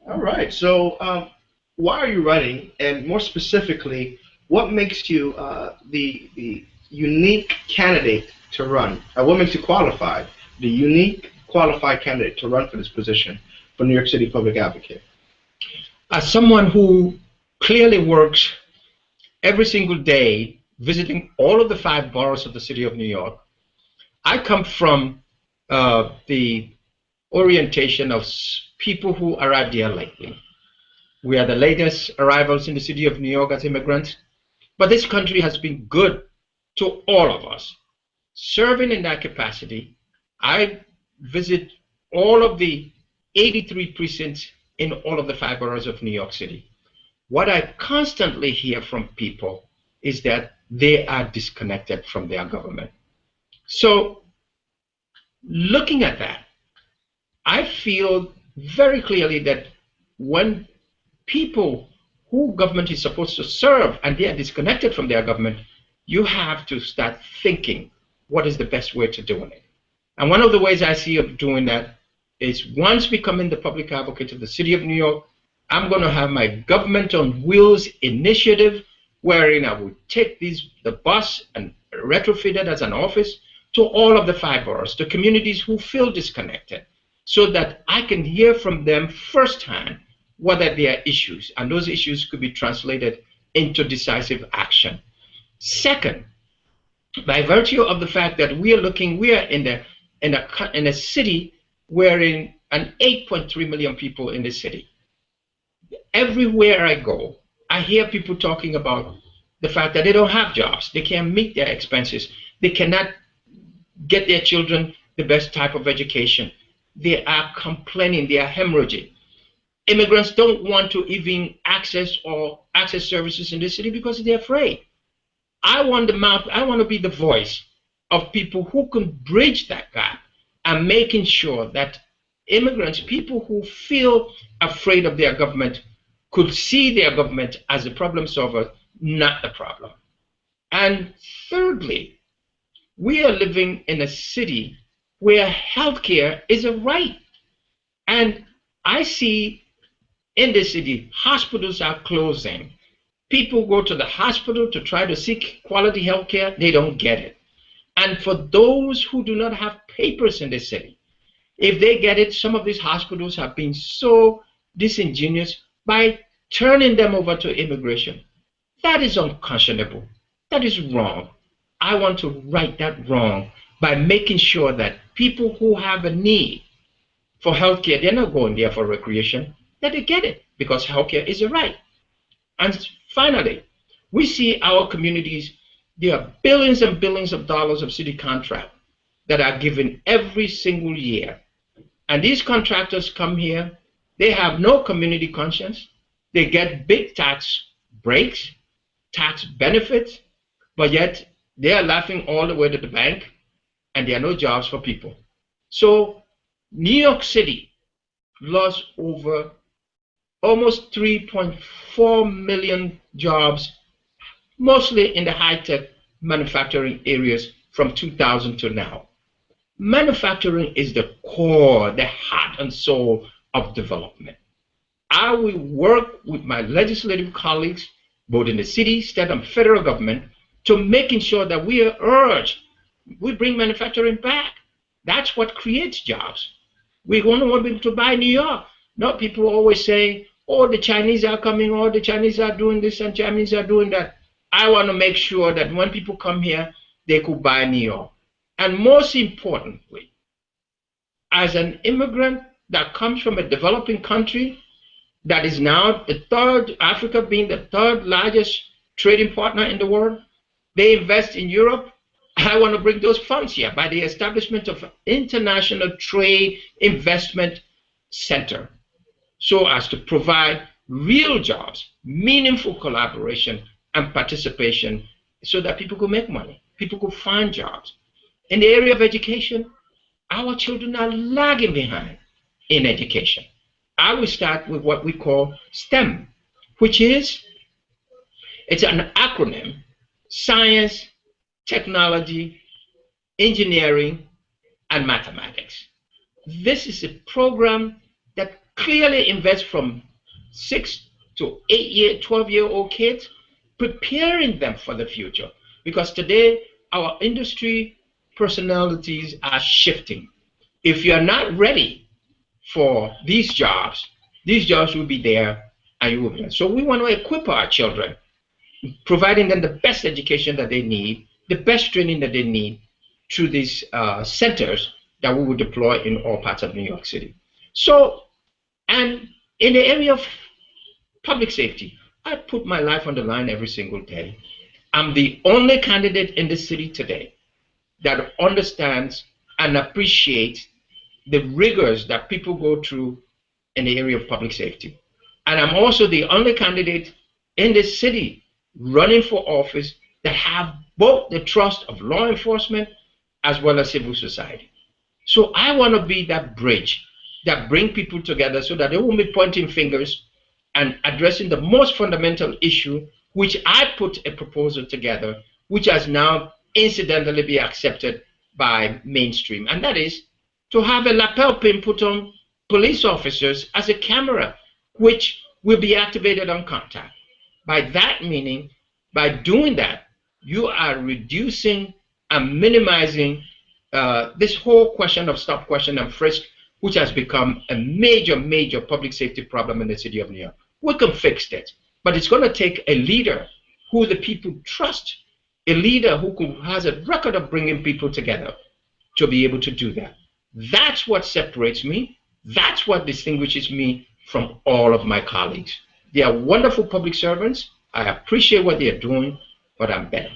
All right. So, why are you running? And more specifically, what makes you the unique candidate to run? What makes you qualified? The unique qualified candidate to run for this position for New York City Public Advocate. As someone who clearly works every single day visiting all of the five boroughs of the city of New York, I come from the orientation of people who arrived here lately. We are the latest arrivals in the city of New York as immigrants, but this country has been good to all of us. Serving in that capacity, I visit all of the 83 precincts in all of the five boroughs of New York City. What I constantly hear from people is that they are disconnected from their government. So, looking at that, I feel very clearly that when people who government is supposed to serve and they are disconnected from their government, you have to start thinking what is the best way to doing it. And one of the ways I see of doing that is once becoming the public advocate of the city of New York, I'm going to have my government on wheels initiative wherein I would take the bus and retrofit it as an office to all of the five boroughs, to communities who feel disconnected, so that I can hear from them firsthand what are their issues, and those issues could be translated into decisive action. Second, by virtue of the fact that we are in a city wherein an 8.3 million people in the city. Everywhere I go, I hear people talking about the fact that they don't have jobs, they can't meet their expenses, they cannot get their children the best type of education. They are complaining, they are hemorrhaging. Immigrants don't want to even access services in the city because they're afraid. I want to be the voice of people who can bridge that gap and making sure that immigrants, people who feel afraid of their government, could see their government as a problem solver, not the problem. And thirdly, we are living in a city where healthcare is a right. And I see in the city, hospitals are closing. People go to the hospital to try to seek quality health care, they don't get it. And for those who do not have papers in the city, if they get it, some of these hospitals have been so disingenuous by turning them over to immigration. That is unconscionable. That is wrong. I want to right that wrong by making sure that people who have a need for healthcare, they're not going there for recreation, that they get it because healthcare is a right. And finally, we see our communities, there are billions and billions of dollars of city contract that are given every single year. And these contractors come here, they have no community conscience, they get big tax breaks, tax benefits, but yet they are laughing all the way to the bank and there are no jobs for people. So New York City lost over almost 3.4 million jobs, mostly in the high-tech manufacturing areas from 2000 to now. Manufacturing is the core, the heart and soul of development. I will work with my legislative colleagues, both in the city, state, and federal government, to making sure that we bring manufacturing back. That's what creates jobs. We want people to buy New York. Not people always say, oh, the Chinese are coming, or the Chinese are doing this and Chinese are doing that. I want to make sure that when people come here, they could buy New York. And most importantly, as an immigrant that comes from a developing country that is now the third, Africa being the third largest trading partner in the world, they invest in Europe. I want to bring those funds here by the establishment of an international trade investment center so as to provide real jobs, meaningful collaboration and participation so that people could make money, people could find jobs. In the area of education, our children are lagging behind in education. I will start with what we call STEM, which is, it's an acronym, science, technology, engineering, and mathematics. This is a program that clearly invest from 6 to 8 year, 12-year-old kids, preparing them for the future. Because today, our industry personalities are shifting. If you're not ready for these jobs will be there and you will be there. So we want to equip our children, providing them the best education that they need, the best training that they need through these centers that we will deploy in all parts of New York City. So, and in the area of public safety, I put my life on the line every single day. I'm the only candidate in the city today that understands and appreciates the rigors that people go through in the area of public safety. And I'm also the only candidate in this city running for office that have both the trust of law enforcement as well as civil society. So I want to be that bridge that bring people together so that they won't be pointing fingers and addressing the most fundamental issue, which I put a proposal together, which has now incidentally been accepted by mainstream, and that is to have a lapel pin put on police officers as a camera, which will be activated on contact. By that meaning, by doing that, you are reducing and minimizing this whole question of stop, question, and frisk, which has become a major, major public safety problem in the city of New York. We can fix it, but it's going to take a leader who the people trust, a leader who has a record of bringing people together to be able to do that. That's what separates me. That's what distinguishes me from all of my colleagues. They are wonderful public servants. I appreciate what they are doing, but I'm better.